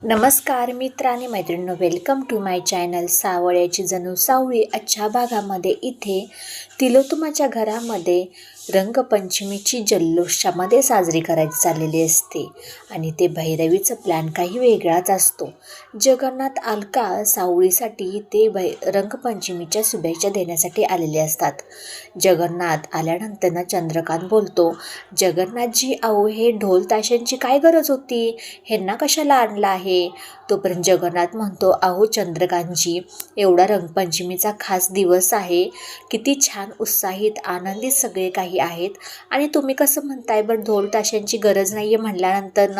नमस्कार मित्र आणि मैत्रिणींनो, वेलकम टू माय चॅनल. सावळ्याची जणू सावळी आजच्या भागामध्ये इथे तिलोत्तमाच्या घरामध्ये रंगपंचमीची जल्लोषामध्ये साजरी करायची चाललेली असते आणि ते भैरवीचं प्लॅन काही वेगळाच असतो. जगन्नाथ अलका सावळीसाठी ते रंगपंचमीच्या शुभेच्छा देण्यासाठी आलेले असतात. जगन्नाथ आल्यानंतर चंद्रकांत बोलतो, जगन्नाथजी, अहो हे ढोल ताशांची काय गरज होती, ह्यांना कशाला आणलं आहे? तोपर्यंत जगन्नाथ म्हणतो, अहो चंद्रकांतजी, एवढा रंगपंचमीचा खास दिवस आहे, किती छान उत्साहित आनंदित सगळे काही आहेत आणि तुम्ही कसं म्हणताय बरं ढोल ताशांची गरज नाही आहे म्हणल्यानंतर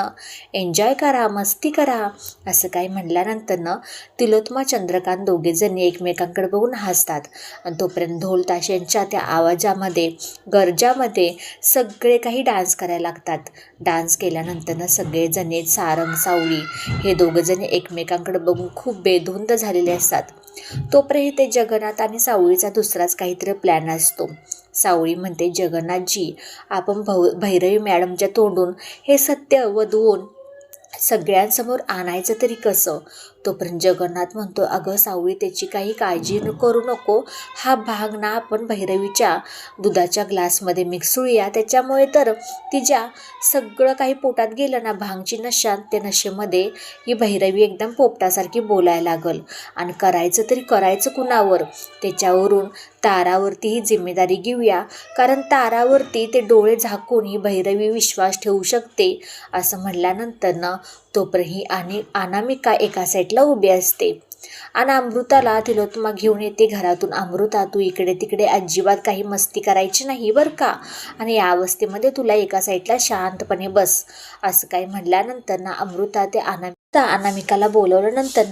एन्जॉय करा, मस्ती करा, असं काही म्हणल्यानंतर तिलोत्तमा चंद्रकांत दोघेजणी एकमेकांकडे बघून हसतात आणि तोपर्यंत ढोल ताशांच्या त्या आवाजामध्ये गरजामध्ये सगळे काही डान्स करायला लागतात. डान्स केल्यानंतर सगळेजणे सारंग सावळी हे दोघंजणे एकमेकांकडे बघून खूप बेधुंद झालेले असतात. तोपर्यंत ते जगन्नाथ आणि सावळीचा दुसराच काहीतरी प्लॅन असतो. सावळी म्हणते, जगन्नाथजी, आपण भैरवी मॅडमच्या तोंडून हे सत्य वधवून सगळ्यांसमोर आणायचं तरी कसं? तोपर्यंत जगन्नाथ म्हणतो, अगं सावळी, त्याची काही काळजी करू नको, हा भाग ना आपण भैरवीच्या दुधाच्या ग्लासमध्ये मिक्सळूया, त्याच्यामुळे तर तिच्या सगळं काही पोटात गेलं ना, भांगची नशा, त्या नशेमध्ये ही भैरवी एकदम पोपटासारखी बोलायला लागल आणि करायचं तरी करायचं कुणावर? त्याच्यावरून तारावरती ही जिम्मेदारी घेऊया, कारण तारावरती ते डोळे झाकून ही भैरवी विश्वास ठेवू शकते, असं म्हणल्यानंतर तोपर्यंत ही आणि अनामिका एका साईडला उभी असते आणि अमृताला तिलोत्तमा घेऊन येते घरातून. अमृता, तू इकडे तिकडे अजिबात काही मस्ती करायची नाही बरं का, आणि या अवस्थेमध्ये तुला एका साईडला शांतपणे बस, असं काही म्हणल्यानंतर अमृता ते अनामिकाला बोलवल्यानंतर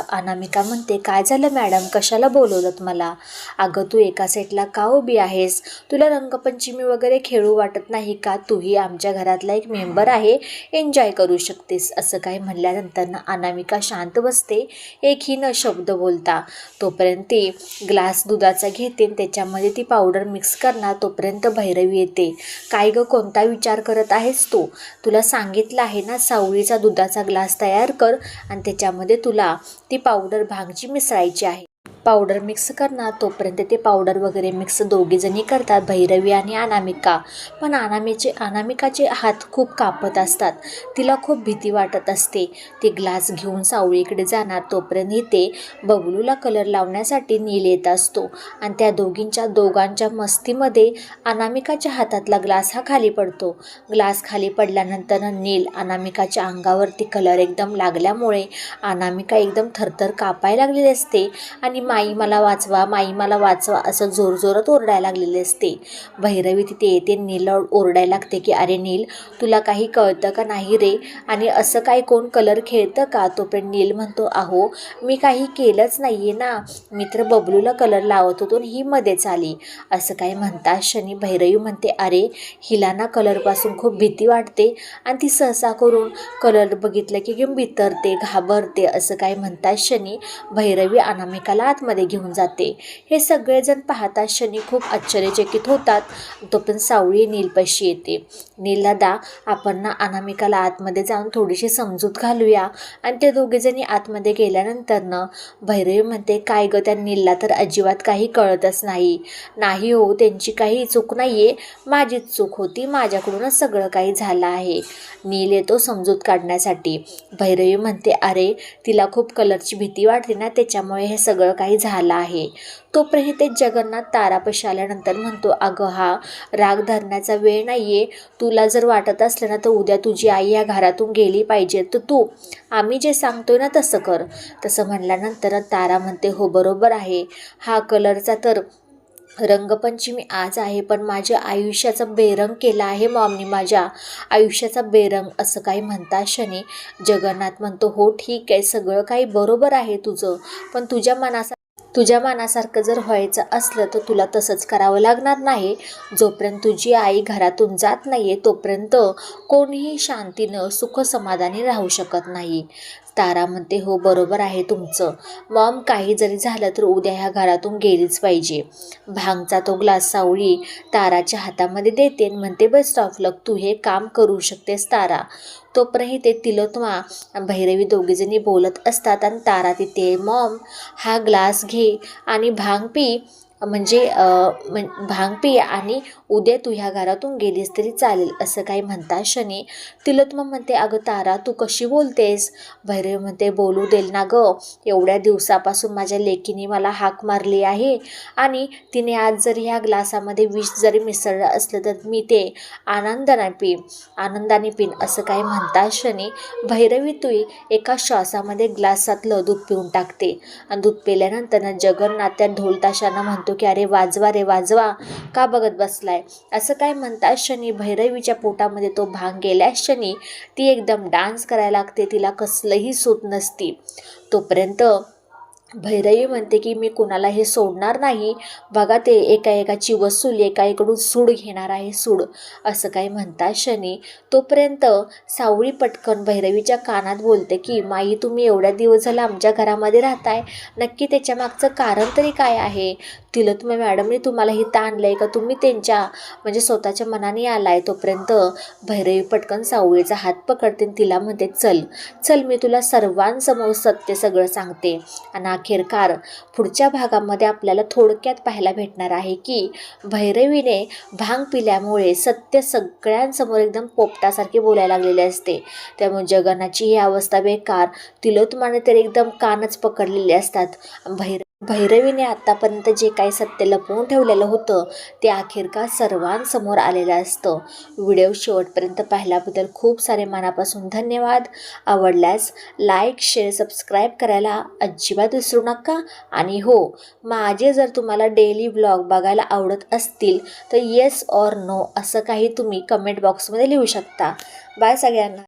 अनामिका म्हणते, काय झालं मॅडम, कशाला बोलवलं मला? अगं तू एका साईडला का उभी आहेस? तुला रंगपंचमी वगैरे खेळू वाटत नाही का? तूही आमच्या घरातला एक मेंबर आहे, एन्जॉय करू शकतेस, असं काही म्हणल्यानंतर अनामिका शांत बसते, एकही न शब्द बोलता. तोपर्यंत ती ग्लास दुधाचा घेते, त्याच्यामध्ये ती पावडर मिक्स करणार. तोपर्यंत भैरवी येते. काय गं, कोणता विचार करत आहेस तू? तुला सांगितलं आहे ना, सावळीचा दुधाचा ग्लास तयार कर आणि त्याच्यामध्ये तुला ती पावडर भांगची मिसळायची आहे. पावडर मिक्स करणार. तोपर्यंत ते पावडर वगैरे मिक्स दोघीजणी करतात, भैरवी आणि अनामिका. पण अनामिकाचे हात खूप कापत असतात, तिला खूप भीती वाटत असते. ती ग्लास घेऊन सावळीकडे जाणार. तोपर्यंत इथे बबलूला कलर लावण्यासाठी नील येत असतो आणि त्या दोघांच्या मस्तीमध्ये अनामिकाच्या हातातला ग्लास हा खाली पडतो. ग्लास खाली पडल्यानंतर नील अनामिकाच्या अंगावरती कलर एकदम लागल्यामुळे अनामिका एकदम थरथर कापायला लागलेली असते आणि माई मला वाचवा, माई मला वाचवा, असं जोरजोरात ओरडायला लागलेले असते. भैरवी तिथे येते, नीलला ओरडायला लागते की, अरे नील, तुला काही कळतं का नाही रे, आणि असं काय कोण कलर खेळतं का? तोपर्यंत नील म्हणतो, अहो मी काही केलंच नाही आहे ना, मी तर बबलूला कलर लावत होतो ही मध्येच आली, असं काही म्हणतात क्षणी भैरवी म्हणते, अरे हिला ना कलरपासून खूप भीती वाटते आणि ती सहसा करून कलर बघितलं की बिथरते, घाबरते, असं काही म्हणतात क्षणी भैरवी अनामिकाला आतमध्ये घेऊन जाते. हे सगळेजण पाहता क्षणी खूप आश्चर्यचकित होतात. तोपर्यंत सावळी नीलपाशी येते. नील दादा, आपण ना अनामिकाला आतमध्ये जाऊन थोडीशी समजूत घालूया. आणि ते दोघेजणी आतमध्ये गेल्यानंतर भैरवी म्हणते, काय गं, त्या नीलला तर अजिबात काही कळतच नाही हो, त्यांची काही चूक नाही आहे, माझीच चूक होती, माझ्याकडूनच सगळं काही झालं आहे. नील येतो समजूत काढण्यासाठी. भैरवी म्हणते, अरे तिला खूप कलरची भीती वाटते ना, त्याच्यामुळे हे सगळं काही झालं आहे. तोपर्यंत ते जगन्नाथ तारापाशी आल्यानंतर म्हणतो, अगं हा राग धरण्याचा वेळ नाही आहे, तुला जर वाटत असलं ना तर उद्या तुझी आई या घरातून गेली पाहिजे, तर तू आम्ही जे सांगतोय ना तसं कर. तसं म्हणल्यानंतर तारा म्हणते, हो बरोबर आहे, हा कलरचा तर रंगपंचमी आज आहे, पण माझ्या आयुष्याचा बेरंग केला आहे मॉमनी, माझ्या आयुष्याचा बेरंग, असं काही म्हणता क्षणी जगन्नाथ म्हणतो, हो ठीक आहे, सगळं काही बरोबर आहे तुझं, पण तुझ्या मनासारखं जर व्हायचं असलं तर तुला तसंच करावं लागणार नाही. जोपर्यंत तुझी आई घरातून जात नाही आहे तोपर्यंत कोणीही शांतीनं सुख समाधानी राहू शकत नाही. तारा म्हणते, हो बरोबर आहे तुमचं मॉम, काही जरी झालं तर उद्या ह्या घरातून गेलीच पाहिजे. भांगचा तो ग्लास सावळी ताराच्या हातामध्ये देते म्हणते, बेस्ट ऑफ लक, तू हे काम करू शकतेस तारा. तोपर्यंत ते तिलोत्तमा आणि भैरवी दोघीजणी बोलत असतात आणि तारा तिथे, मॉम हा ग्लास घे आणि भांग पी, म्हणजे भांग पी आणि उद्या तू ह्या घरातून गेलीस तरी चालेल असं काही म्हणता क्षणी तिलोत्तमा म्हणते, अगं तारा तू कशी बोलतेस? भैरवी म्हणते, बोलू देल ना गं, एवढ्या दिवसापासून माझ्या लेकीने मला हाक मारली आहे आणि तिने आज जरी ह्या ग्लासामध्ये विष जरी मिसळलं असलं तर मी ते आनंदाने पीन असं काही म्हणता क्षणी भैरवी तू एका श्वासामध्ये ग्लासातलं दूध पिऊन टाकते आणि दूध पिल्यानंतर जगन्नाथ त्या ढोलताशांना म्हणतो की अरे वाजवा रे वाजवा, का बघत बसलाय? असं काय म्हणता क्षणी भैरवीच्या पोटामध्ये तो भांग गेल्या क्षणी ती एकदम डान्स करायला लागते, तिला कसलंही सूट नसती. तोपर्यंत भैरवी म्हणते की मी कुणाला हे सोडणार नाही, बघा ते एकाची वसूल एकाकडून सूड घेणार आहे, सूड असं काही म्हणता क्षणी तोपर्यंत सावळी पटकन भैरवीच्या कानात बोलते की माई तुम्ही एवढ्या दिवस झाला आमच्या घरामध्ये राहताय, नक्की त्याच्या मागचं कारण तरी काय आहे? तिलोत्तमा मॅडमने तुम्हाला इथं आणलंय का तुम्ही त्यांच्या म्हणजे स्वतःच्या मनाने आलाय? तोपर्यंत भैरवी पटकन सावळीचा हात पकडते तिला म्हणते, चल चल मी तुला सर्वांसमोर सत्य सगळं सांगते. आणि अखेरकार पुढच्या भागामध्ये आपल्याला थोडक्यात पाहायला भेटणार आहे की भैरवीने भांग पिल्यामुळे सत्य सगळ्यांसमोर एकदम पोपटासारखे बोलायला लागलेले असते. त्यामुळे जगन्नाथची ही अवस्था बेकार, तिलोत्तमाने तर एकदम कानच पकडलेले असतात. भैरवीने आत्तापर्यंत जे काही सत्य लपवून ठेवलेलं होतं ते अखेरकार सर्वांसमोर आलेलं असतं. व्हिडिओ शेवटपर्यंत पाहिल्याबद्दल खूप सारे मनापासून धन्यवाद. आवडल्यास लाईक शेअर सबस्क्राईब करायला अजिबात विसरू नका. आणि हो, माझे जर तुम्हाला डेली व्लॉग बघायला आवडत असतील तर येस ऑर नो असं काही तुम्ही कमेंट बॉक्समध्ये लिहू शकता. बाय सगळ्यांना.